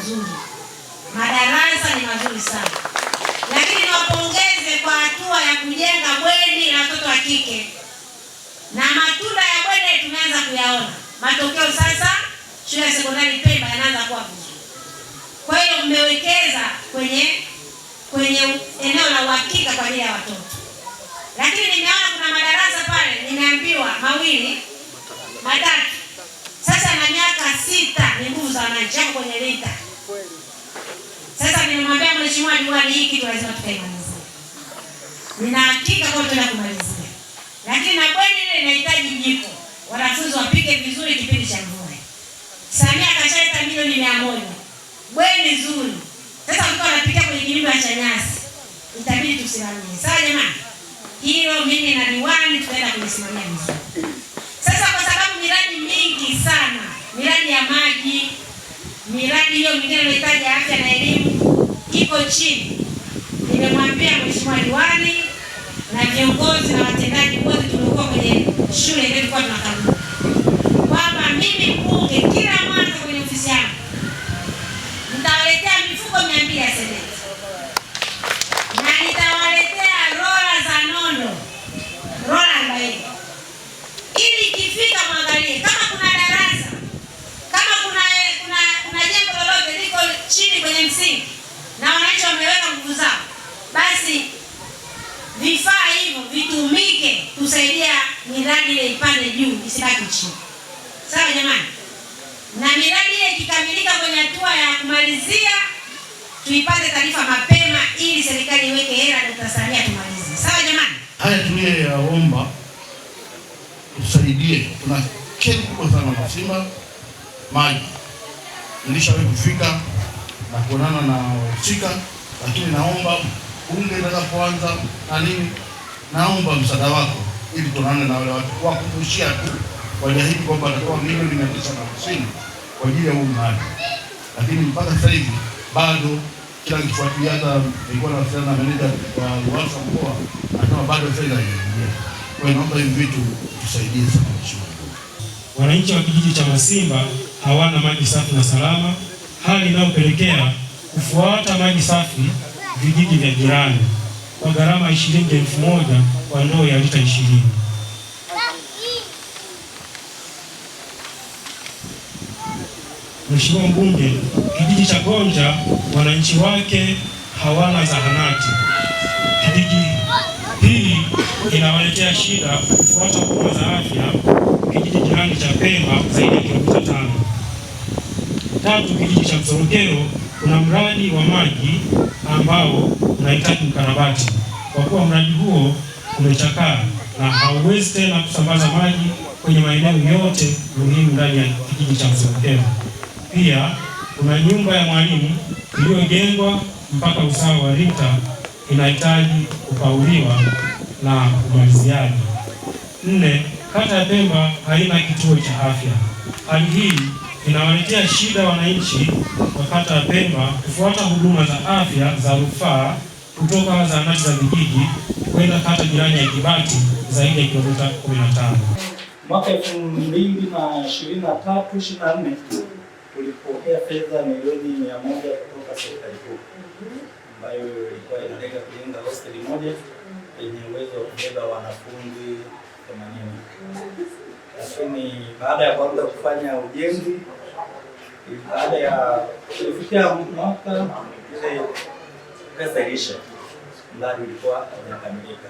mazuri, madarasa ni mazuri sana. Lakini niwapongeze kwa hatua ya kujenga bweni la watoto wa kike, na matunda ya bweni tumeanza kuyaona. Matokeo sasa shule ya sekondari Pemba yanaanza kuwa vizuri. Kwa hiyo mmewekeza kwenye eneo la uhakika kwa ajili ya watoto. Lakini nimeona kuna madarasa pale, nimeambiwa mawili, matatu. Sasa na miaka 6 ni nguvu za wananchi hapo kwenye lita. Sasa nimemwambia mheshimiwa diwani, hii kitu lazima tukaimalizie. Nina hakika kwa tutaenda kumalizia. Lakini na bweni ile inahitaji jiko. Wanafunzi wapike vizuri kipindi cha mvua. Samia kashaita milioni 100. Bweni nzuri. Sasa mtu anapikia kwenye kilimba cha nyasi. Itabidi tusimamie. Sawa jamani? Hilo mimi na diwani tutaenda kulisimamia vizuri. Sasa kwa sababu miradi mingi sana, miradi ya maji, miradi hiyo mingine inahitaji afya na elimu iko chini. Nimemwambia mheshimiwa diwani na viongozi na watendaji wote tuliokuwa kwenye shule ile tulikuwa tunakagua kwamba mimi mbunge kila mwaka kwenye ofisi yangu nitawaletea mifuko 200 ya sementi na nitawaletea rola za nondo, rola 40, ili ikifika mwangalie kama kuna darasa, kama kuna jengo lolote liko chini kwenye msingi na wananchi wameweka nguvu zao, basi vifaa hivyo vitumike kusaidia miradi ile ipande juu isibaki chini. Sawa jamani? Na miradi ile ikikamilika kwenye hatua ya kumalizia tuipate taarifa mapema ili serikali iweke hela na tutasaidia tumalize. Sawa jamani? Haya tuliyoyaomba tusaidie. Tuna kero kubwa sana na Simba maji. Nilishawahi kufika na kuonana na wahusika, lakini naomba bunge litakapoanza na nini, naomba msaada wako ili tuonane na wale watu wakupushia tu waliahidi kwamba watatoa milioni 950 kwa ajili ya huu mradi, lakini mpaka sasa hivi bado kila kifuatilia. Hata nilikuwa na wasiliana na meneja wa Ruwasa mkoa anasema bado fedha haijaingia. Kwa hiyo naomba hivi vitu tusaidie sana mheshimiwa. Wananchi wa kijiji cha Masimba hawana maji safi na salama, hali inayopelekea kufuata maji safi vijiji vya jirani kwa gharama ya shilingi 1000 kwa ndoo ya lita 20. Mheshimiwa mbunge, kijiji cha Gonja wananchi wake hawana zahanati. Kijiji hii inawaletea shida kufuata huduma za afya kijiji jirani cha Pemba zaidi ya kilomita 5. Tatu, kijiji cha Msorokero kuna mradi wa maji ambao unahitaji ukarabati kwa kuwa mradi huo umechakaa na hauwezi tena kusambaza maji kwenye maeneo yote muhimu ndani ya kijiji cha Msorokero. Pia kuna nyumba ya mwalimu iliyojengwa mpaka usawa wa lita inahitaji kupauliwa na umaliziaji. 4, kata ya Pemba haina kituo cha afya. Hali hii inawaletea shida wananchi wa kata ya Pemba kufuata huduma za afya za rufaa kutoka zahanati za vijiji kwenda kata jirani ya Kibati zaidi ya kilomita 15. Mwaka 2023-24 tulipokea fedha milioni 100 kutoka serikali kuu ambayo ilikuwa inalenga kujenga hosteli moja yenye uwezo wa kubeba wanafunzi 80. Lakini baada ya kuanza kufanya ujenzi, baada ya kufikia mwaka ile pesa ilisha, mradi ulikuwa haujakamilika.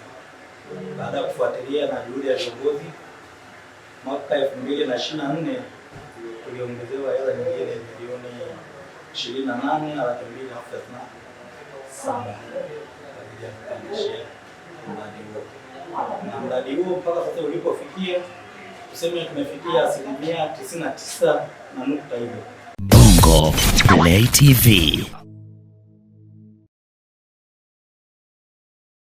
Baada ya kufuatilia na juhudi ya viongozi, mwaka 2024 tuliongezewa hela nyingine milioni 28,237 kwa ajili ya kukamilishia mradi huo. Na mradi huo mpaka sasa ulipofikia, tuseme tumefikia 99.9 hivyo. Bongo Play TV.